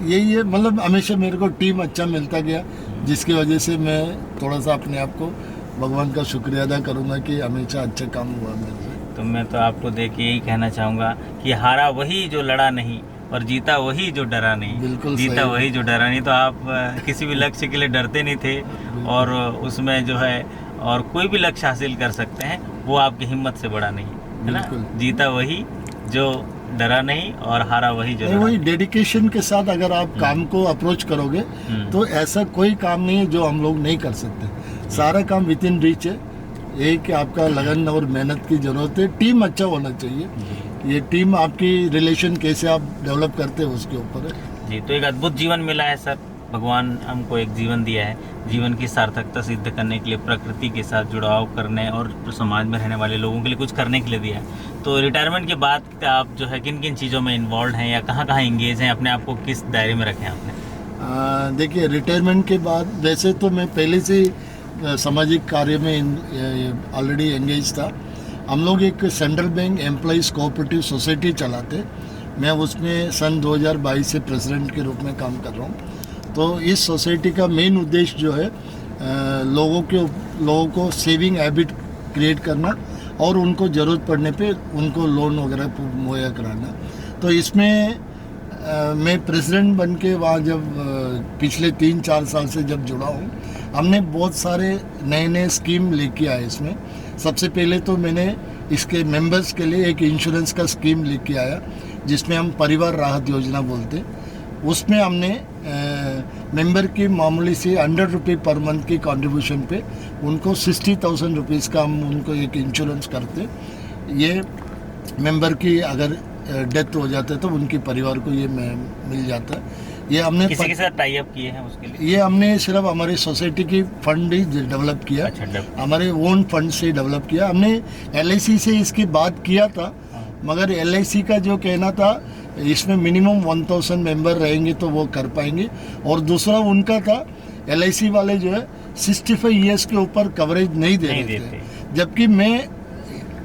यही है, मतलब हमेशा मेरे को टीम अच्छा मिलता गया, जिसकी वजह से मैं थोड़ा सा अपने आप को भगवान का शुक्रिया अदा करूंगा कि हमेशा अच्छा काम हुआ मेरे से। तो मैं तो आपको देख के यही कहना चाहूँगा कि हारा वही जो लड़ा नहीं और जीता वही जो डरा नहीं। बिल्कुल जीता वही जो डरा नहीं। तो आप किसी भी लक्ष्य के लिए डरते नहीं थे, और उसमें जो है और कोई भी लक्ष्य हासिल कर सकते हैं, वो आपकी हिम्मत से बड़ा नहीं है ना। जीता वही जो डरा नहीं और हारा वही जो नहीं। वही डेडिकेशन के साथ अगर आप काम को अप्रोच करोगे तो ऐसा कोई काम नहीं है जो हम लोग नहीं कर सकते। सारा काम विद इन रीच है। ये कि आपका लगन और मेहनत की ज़रूरत है, टीम अच्छा होना चाहिए। ये टीम आपकी रिलेशन कैसे आप डेवलप करते हैं उसके ऊपर है जी। तो एक अद्भुत जीवन मिला है सर, भगवान हमको एक जीवन दिया है, जीवन की सार्थकता सिद्ध करने के लिए, प्रकृति के साथ जुड़ाव करने और समाज में रहने वाले लोगों के लिए कुछ करने के लिए दिया है। तो रिटायरमेंट के बाद आप जो है किन किन चीज़ों में इन्वॉल्व हैं या कहाँ कहाँ इंगेज हैं, अपने आप को किस दायरे में रखें आपने? देखिए, रिटायरमेंट के बाद वैसे तो मैं पहले से सामाजिक कार्य में ऑलरेडी एंगेज था। हम लोग एक central bank employees cooperative society चलाते, मैं उसमें सन 2022 से प्रेसिडेंट के रूप में काम कर रहा हूँ। तो इस सोसाइटी का मेन उद्देश्य जो है लोगों को सेविंग हैबिट क्रिएट करना और उनको ज़रूरत पड़ने पे उनको लोन वगैरह मुहैया कराना। तो इसमें मैं प्रेसिडेंट बन के वहाँ जब पिछले 3-4 साल से जब जुड़ा हूँ, हमने बहुत सारे नए नए स्कीम लेके आए इसमें। सबसे पहले तो मैंने इसके मेंबर्स के लिए एक इंश्योरेंस का स्कीम लेके आया, जिसमें हम परिवार राहत योजना बोलते। उसमें हमने मेंबर की मामूली से 100 रुपये पर मंथ की कंट्रीब्यूशन पे उनको 60,000 रुपीज़ का हम उनको एक इंश्योरेंस करते। ये मेंबर की अगर डेथ हो जाता है तो उनके परिवार को ये मिल जाता है। ये हमने किसी के साथ टाई अप किए हैं उसके लिए? ये हमने सिर्फ हमारी सोसाइटी की फंड ही डेवलप किया। अच्छा, हमारे ओन फंड से डेवलप किया। हमने LIC से इसकी बात किया था, मगर LIC का जो कहना था इसमें मिनिमम 1000 मेंबर रहेंगे तो वो कर पाएंगे। और दूसरा उनका था, LIC वाले जो है 65 ईयर्स के ऊपर कवरेज नहीं दे रहे थे, जबकि मैं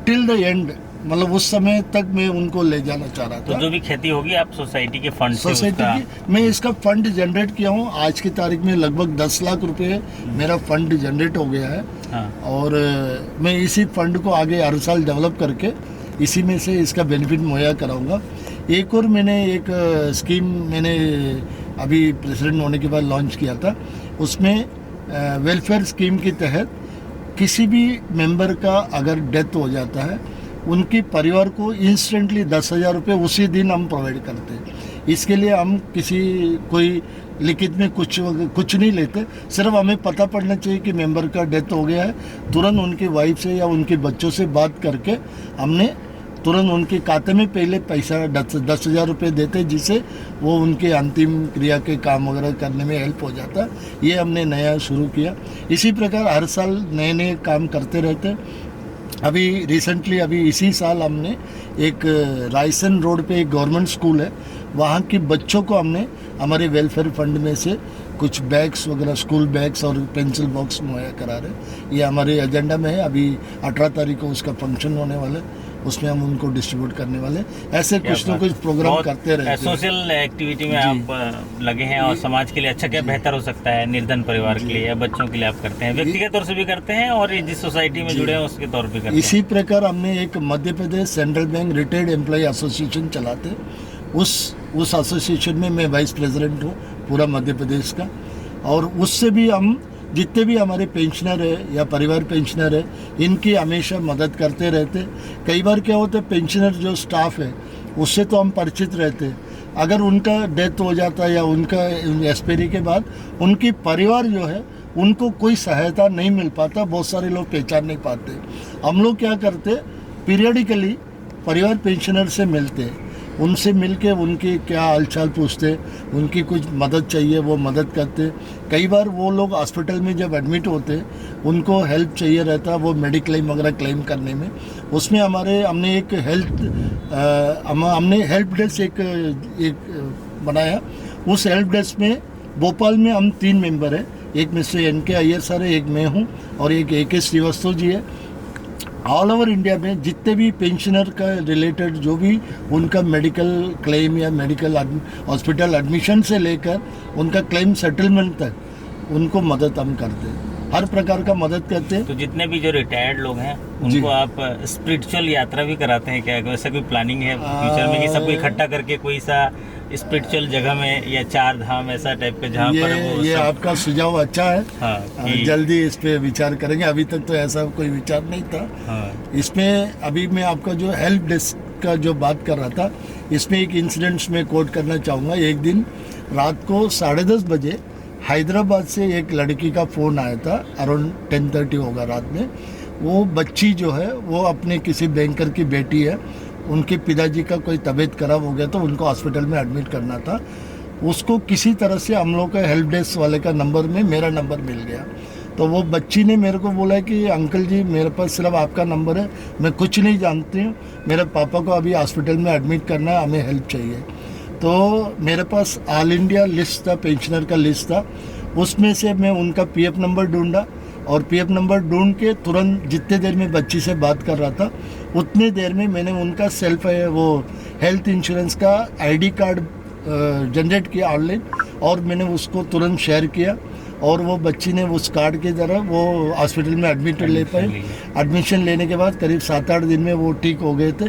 टिल द एंड मतलब उस समय तक मैं उनको ले जाना चाह रहा था। तो जो भी खेती होगी आप सोसाइटी के फंड से सोसाइटी की मैं इसका फंड जनरेट किया हूँ। आज की तारीख में लगभग 10 लाख रुपए मेरा फंड जनरेट हो गया है। हाँ। और मैं इसी फंड को आगे हर साल डेवलप करके इसी में से इसका बेनिफिट मुहैया कराऊंगा। एक और मैंने एक स्कीम मैंने अभी प्रेसिडेंट होने के बाद लॉन्च किया था। उसमें वेलफेयर स्कीम के तहत किसी भी मेंबर का अगर डेथ हो जाता है, उनके परिवार को इंस्टेंटली 10,000 रुपये उसी दिन हम प्रोवाइड करते हैं। इसके लिए हम कोई लिखित में कुछ नहीं लेते, सिर्फ हमें पता पड़ना चाहिए कि मेंबर का डेथ हो गया है। तुरंत उनकी वाइफ से या उनके बच्चों से बात करके हमने तुरंत उनके खाते में पहले पैसा 10,000 रुपये देते, जिससे वो उनके अंतिम क्रिया के काम वगैरह करने में हेल्प हो जाता। ये हमने नया शुरू किया। इसी प्रकार हर साल नए नए काम करते रहते। अभी रिसेंटली इसी साल हमने एक रायसन रोड पे एक गवर्नमेंट स्कूल है, वहाँ के बच्चों को हमने हमारे वेलफेयर फंड में से कुछ बैग्स वगैरह, स्कूल बैग्स और पेंसिल बॉक्स मुहैया करा रहे। ये हमारे एजेंडा में है। अभी 18 तारीख को उसका फंक्शन होने वाला है, उसमें हम उनको डिस्ट्रीब्यूट करने वाले। ऐसे कुछ ना कुछ प्रोग्राम करते रहते हैं। सोशल एक्टिविटी में आप लगे हैं और समाज के लिए अच्छा क्या बेहतर हो सकता है, निर्धन परिवार के लिए या बच्चों के लिए आप करते हैं, व्यक्तिगत तौर से भी करते हैं और जिस सोसाइटी में जुड़े हैं उसके तौर पे करते हैं। इसी प्रकार हमने एक Madhya Pradesh central bank retired employee association चलाते। उस एसोसिएशन में मैं वाइस प्रेसिडेंट हूँ पूरा मध्य प्रदेश का। और उससे भी हम जितने भी हमारे पेंशनर है या परिवार पेंशनर है, इनकी हमेशा मदद करते रहते। कई बार क्या होता है, पेंशनर जो स्टाफ है उससे तो हम परिचित रहते, अगर उनका डेथ हो जाता है या उनका एक्सपायरी के बाद उनकी परिवार जो है उनको कोई सहायता नहीं मिल पाता, बहुत सारे लोग पहचान नहीं पाते। हम लोग क्या करते, पीरियडिकली परिवार पेंशनर से मिलते, उनसे मिलके उनकी क्या हालचाल पूछते, उनकी कुछ मदद चाहिए वो मदद करते। कई बार वो लोग हॉस्पिटल में जब एडमिट होते उनको हेल्प चाहिए रहता, वो मेडिक्लेम वगैरह क्लेम करने में। उसमें हमने एक हेल्प डेस्क एक बनाया। उस हेल्प डेस्क में भोपाल में हम 3 मेंबर हैं, एक मिस्टर NK अय्यर सर है, एक मैं हूँ और एक AK श्रीवास्तव जी है। ऑल ओवर इंडिया में जितने भी पेंशनर का रिलेटेड जो भी उनका मेडिकल क्लेम या मेडिकल हॉस्पिटल एडमिशन से लेकर उनका क्लेम सेटलमेंट तक उनको मदद हम करते हैं, हर प्रकार का मदद करते हैं। तो जितने भी जो रिटायर्ड लोग हैं उनको आप स्पिरिचुअल यात्रा भी कराते हैं क्या? वैसा कोई प्लानिंग है फ्यूचर में कि सबको इकट्ठा करके कोई सा स्पिरिचुअल जगह में या 4 धाम ऐसा टाइप का जहाँ पर वो ये आपका सुझाव अच्छा है। हाँ, जल्दी इस पे विचार करेंगे। अभी तक तो ऐसा कोई विचार नहीं था। हाँ। इसमें अभी मैं आपका जो हेल्प डेस्क का जो बात कर रहा था, इसमें एक इंसिडेंट्स में कोट करना चाहूँगा। एक दिन रात को 10:30 बजे हैदराबाद से एक लड़की का फ़ोन आया था, अराउंड 10:30 होगा रात में। वो बच्ची जो है वो अपने किसी बैंकर की बेटी है, उनके पिताजी का कोई तबीयत खराब हो गया तो उनको हॉस्पिटल में एडमिट करना था। उसको किसी तरह से हम लोग का हेल्प डेस्क वाले का नंबर में मेरा नंबर मिल गया। तो वो बच्ची ने मेरे को बोला कि अंकल जी मेरे पास सिर्फ आपका नंबर है, मैं कुछ नहीं जानती हूँ, मेरे पापा को अभी हॉस्पिटल में एडमिट करना है, हमें हेल्प चाहिए। तो मेरे पास ऑल इंडिया लिस्ट था, पेंशनर का लिस्ट था, उसमें से मैं उनका पीएफ नंबर ढूंढा और पीएफ नंबर ढूंढ के तुरंत जितने देर में बच्ची से बात कर रहा था उतने देर में मैंने उनका वो हेल्थ इंश्योरेंस का आईडी कार्ड जनरेट किया ऑनलाइन और मैंने उसको तुरंत शेयर किया और वो बच्ची ने उस कार्ड के द्वारा वो हॉस्पिटल में एडमिशन ले पाई। एडमिशन लेने के बाद करीब 7-8 दिन में वो ठीक हो गए थे।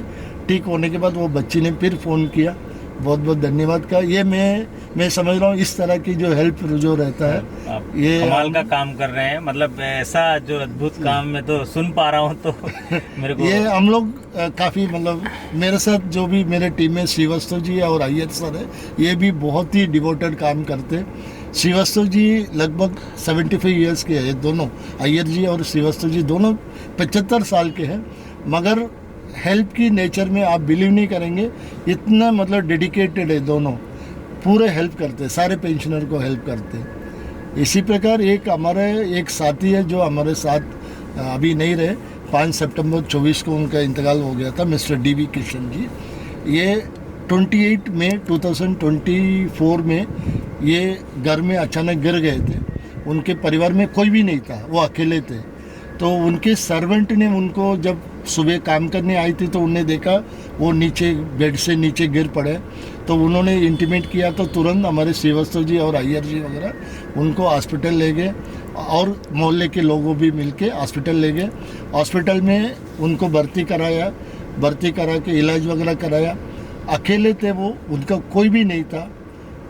ठीक होने के बाद वो बच्ची ने फिर फ़ोन किया, बहुत बहुत धन्यवाद का। ये मैं समझ रहा हूँ इस तरह की जो हेल्प जो रहता है, आप ये कमाल का काम कर रहे हैं। मतलब ऐसा जो अद्भुत काम मैं तो सुन पा रहा हूँ तो मेरे को ये हम लोग काफ़ी मतलब मेरे साथ जो भी मेरे टीम में श्रीवास्तव जी और अय्यर सर है, ये भी बहुत ही डिवोटेड काम करते हैं। श्रीवास्तव जी लगभग 75 ईयर्स के हैं, दोनों अय्यर जी और श्रीवास्तव जी दोनों 75 साल के हैं, मगर हेल्प की नेचर में आप बिलीव नहीं करेंगे, इतना मतलब डेडिकेटेड है दोनों, पूरे हेल्प करते हैं, सारे पेंशनर को हेल्प करते हैं। इसी प्रकार एक हमारे एक साथी है जो हमारे साथ अभी नहीं रहे, 5 सितंबर 24 को उनका इंतकाल हो गया था, मिस्टर DV किशन जी। ये 28 मई 2024 में ये घर में अचानक गिर गए थे। उनके परिवार में कोई भी नहीं था, वो अकेले थे। तो उनके सर्वेंट ने उनको जब सुबह काम करने आई थी तो उन्हें देखा वो नीचे बेड से नीचे गिर पड़े, तो उन्होंने इंटीमेट किया तो तुरंत हमारे श्रीवास्तव जी और अय्यर जी वगैरह उनको हॉस्पिटल ले गए और मोहल्ले के लोगों भी मिलके हॉस्पिटल ले गए। हॉस्पिटल में उनको भर्ती करा के इलाज वगैरह कराया। अकेले थे वो, उनका कोई भी नहीं था।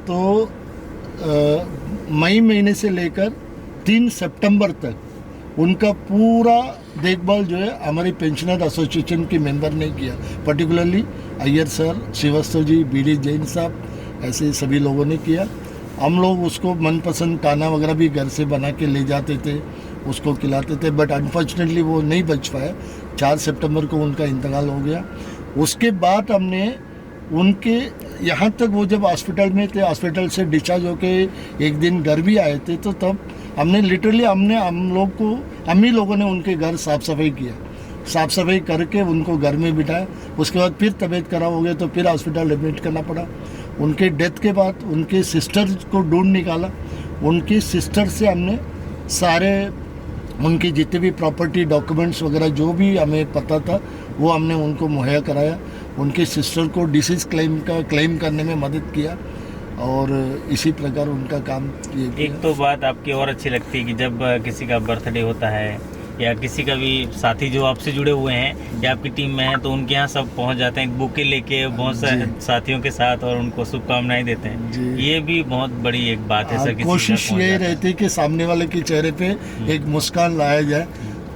तो मई महीने से लेकर 3 सितंबर तक उनका पूरा देखभाल जो है हमारी पेंशनर एसोसिएशन के मेंबर ने किया, particularly Iyer sir, Srivastava ji, BD Jain साहब, ऐसे सभी लोगों ने किया। हम लोग उसको मनपसंद खाना वगैरह भी घर से बना के ले जाते थे, उसको खिलाते थे, बट अनफॉर्चुनेटली वो नहीं बच पाया। 4 सितंबर को उनका इंतकाल हो गया। उसके बाद हमने उनके यहाँ तक वो जब हॉस्पिटल में थे, हॉस्पिटल से डिस्चार्ज होके एक दिन घर भी आए थे, तो तब हमने लिटरली हम ही लोगों ने उनके घर साफ़ सफाई किया, साफ़ सफाई करके उनको घर में बिठाया। उसके बाद फिर तबीयत खराब हो गया तो फिर हॉस्पिटल एडमिट करना पड़ा। उनके डेथ के बाद उनके सिस्टर को ढूंढ निकाला। उनकी सिस्टर से हमने सारे उनकी जितने भी प्रॉपर्टी डॉक्यूमेंट्स वगैरह जो भी हमें पता था वो हमने उनको मुहैया कराया। उनके सिस्टर को डिसीज़ क्लेम करने में मदद किया और इसी प्रकार उनका काम किया। एक तो बात आपकी और अच्छी लगती है कि जब किसी का बर्थडे होता है या किसी का भी साथी जो आपसे जुड़े हुए हैं या आपकी टीम में हैं तो उनके यहाँ सब पहुँच जाते हैं बुके लेके बहुत सारे साथियों के साथ और उनको शुभकामनाएं देते हैं। ये भी बहुत बड़ी एक बात है सर। कोशिश यही रहती है कि सामने वाले के चेहरे पे एक मुस्कान लाया जाए,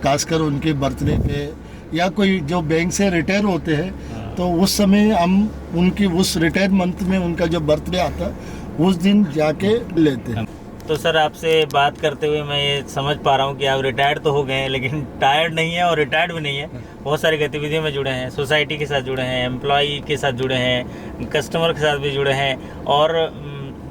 खासकर उनके बर्थडे पे या कोई जो बैंक से रिटायर होते हैं तो उस समय हम उनकी उस रिटायर मंथ में उनका जब बर्थडे आता है उस दिन जाके लेते हैं। तो सर आपसे बात करते हुए मैं ये समझ पा रहा हूँ कि आप रिटायर्ड तो हो गए हैं लेकिन टायर्ड नहीं है और रिटायर्ड भी नहीं है। बहुत सारी गतिविधियों में जुड़े हैं, सोसाइटी के साथ जुड़े हैं, एम्प्लॉई के साथ जुड़े हैं, कस्टमर के साथ भी जुड़े हैं और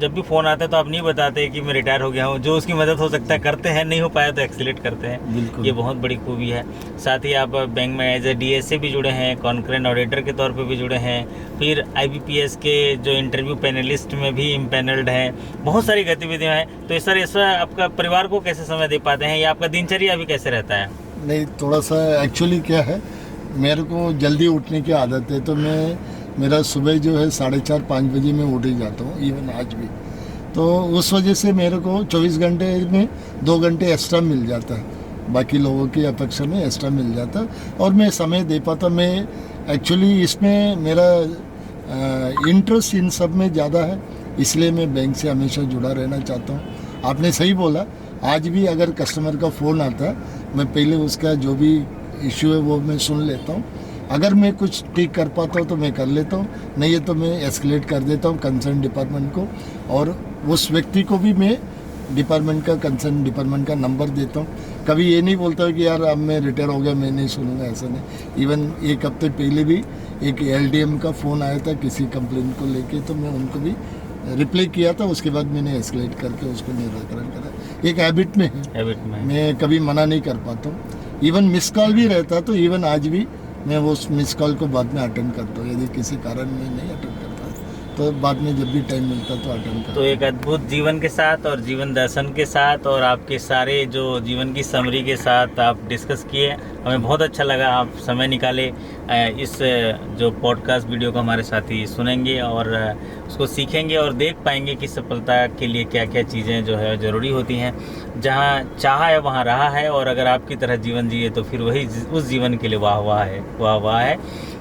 जब भी फ़ोन आता है तो आप नहीं बताते कि मैं रिटायर हो गया हूँ। जो उसकी मदद हो सकता है करते हैं, नहीं हो पाया तो एक्सीलेट करते हैं। ये बहुत बड़ी खूबी है। साथ ही आप बैंक में एज ए DSA भी जुड़े हैं, कॉन्करेंट ऑडिटर के तौर पे भी जुड़े हैं, फिर IBPS के जो इंटरव्यू पैनलिस्ट में भी इम्पैनल्ड हैं। बहुत सारी गतिविधियाँ हैं। तो सर ऐसा आपका परिवार को कैसे समय दे पाते हैं या आपका दिनचर्या भी कैसे रहता है? नहीं, थोड़ा सा एक्चुअली क्या है, मेरे को जल्दी उठने की आदत है तो मेरा सुबह जो है 4:30-5 बजे मैं उठ ही जाता हूँ, इवन आज भी। तो उस वजह से मेरे को 24 घंटे में 2 घंटे एक्स्ट्रा मिल जाता है, बाकी लोगों की अपेक्षा में एक्स्ट्रा मिल जाता है और मैं समय दे पाता। मैं एक्चुअली इसमें मेरा इंटरेस्ट इन सब में ज़्यादा है, इसलिए मैं बैंक से हमेशा जुड़ा रहना चाहता हूँ। आपने सही बोला, आज भी अगर कस्टमर का फ़ोन आता है मैं पहले उसका जो भी इशू है वो मैं सुन लेता हूँ। अगर मैं कुछ ठीक कर पाता हूँ तो मैं कर लेता हूँ, नहीं है तो मैं एस्केलेट कर देता हूँ कंसर्न डिपार्टमेंट को और उस व्यक्ति को भी मैं डिपार्टमेंट का कंसर्न डिपार्टमेंट का नंबर देता हूँ। कभी ये नहीं बोलता हूँ कि यार अब मैं रिटायर हो गया, मैं नहीं सुनूंगा, ऐसा नहीं। इवन एक हफ्ते पहले भी एक LDM का फ़ोन आया था किसी कंप्लेंट को लेके, तो मैं उनको भी रिप्लाई किया था। उसके बाद मैंने एस्केलेट करके उसको निराकरण करा। एक हैबिट में है, हैबिट में मैं कभी मना नहीं कर पाता हूँ। इवन मिस कॉल भी रहता तो इवन आज भी मैं वो मिस कॉल को बाद में अटेंड करता हूँ। यदि किसी कारण मैं नहीं अटेंड करता तो बाद में जब भी टाइम मिलता तो अटेंड करता। तो एक अद्भुत जीवन के साथ और जीवन दर्शन के साथ और आपके सारे जो जीवन की समरी के साथ आप डिस्कस किए, हमें बहुत अच्छा लगा। आप समय निकाले इस जो पॉडकास्ट वीडियो को हमारे साथी सुनेंगे और उसको सीखेंगे और देख पाएंगे कि सफलता के लिए क्या क्या चीज़ें जो है ज़रूरी होती हैं। जहाँ चाहा है वहाँ रहा है, और अगर आपकी तरह जीवन जिए तो फिर वही उस जीवन के लिए वाह वाह है।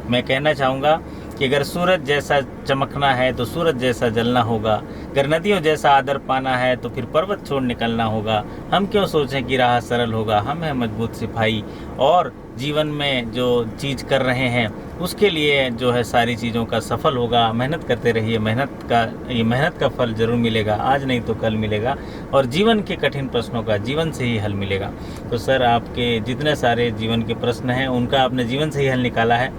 मैं कहना चाहूँगा कि अगर सूरज जैसा चमकना है तो सूरज जैसा जलना होगा, अगर नदियों जैसा आदर पाना है तो फिर पर्वत छोड़ निकलना होगा। हम क्यों सोचें कि राह सरल होगा, हम हैं मजबूत सिपाही, और जीवन में जो चीज़ कर रहे हैं उसके लिए जो है सारी चीज़ों का सफल होगा। मेहनत करते रहिए, मेहनत का फल ज़रूर मिलेगा, आज नहीं तो कल मिलेगा, और जीवन के कठिन प्रश्नों का जीवन से ही हल मिलेगा। तो सर, आपके जितने सारे जीवन के प्रश्न हैं उनका आपने जीवन से ही हल निकाला है,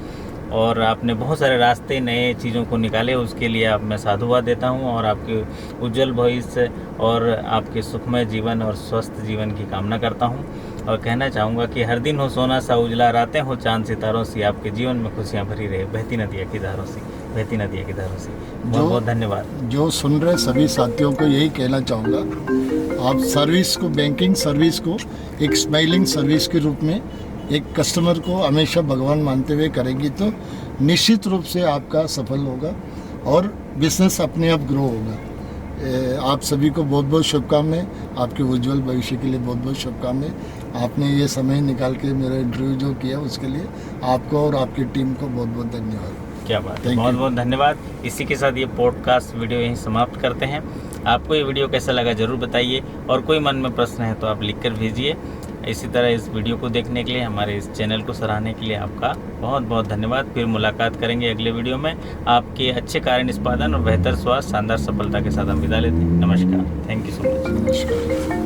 और आपने बहुत सारे रास्ते नए चीज़ों को निकाले, उसके लिए आप मैं साधुवाद देता हूं, और आपके उज्जवल भविष्य और आपके सुखमय जीवन और स्वस्थ जीवन की कामना करता हूं। और कहना चाहूँगा कि हर दिन हो सोना सा उजला, रातें हो चांद सितारों से, आपके जीवन में खुशियाँ भरी रहे बहती नदिया की धारों से। बहुत बहुत धन्यवाद। जो सुन रहे सभी साथियों को यही कहना चाहूँगा, आप सर्विस को, बैंकिंग सर्विस को एक स्माइलिंग सर्विस के रूप में एक कस्टमर को हमेशा भगवान मानते हुए करेंगी तो निश्चित रूप से आपका सफल होगा और बिजनेस अपने आप ग्रो होगा। आप सभी को बहुत बहुत शुभकामनाएं, आपके उज्जवल भविष्य के लिए बहुत बहुत शुभकामनाएं। आपने ये समय निकाल के मेरा इंटरव्यू जो किया उसके लिए आपको और आपकी टीम को बहुत बहुत धन्यवाद। क्या बात है, बहुत बहुत धन्यवाद। इसी के साथ ये पॉडकास्ट वीडियो यहीं समाप्त करते हैं। आपको ये वीडियो कैसा लगा ज़रूर बताइए, और कोई मन में प्रश्न है तो आप लिख कर भेजिए। इसी तरह इस वीडियो को देखने के लिए, हमारे इस चैनल को सराहने के लिए आपका बहुत बहुत धन्यवाद। फिर मुलाकात करेंगे अगले वीडियो में। आपके अच्छे कार्य निष्पादन और बेहतर स्वास्थ्य, शानदार सफलता के साथ हम विदा लेते हैं। नमस्कार, थैंक यू सो मच। नमस्कार।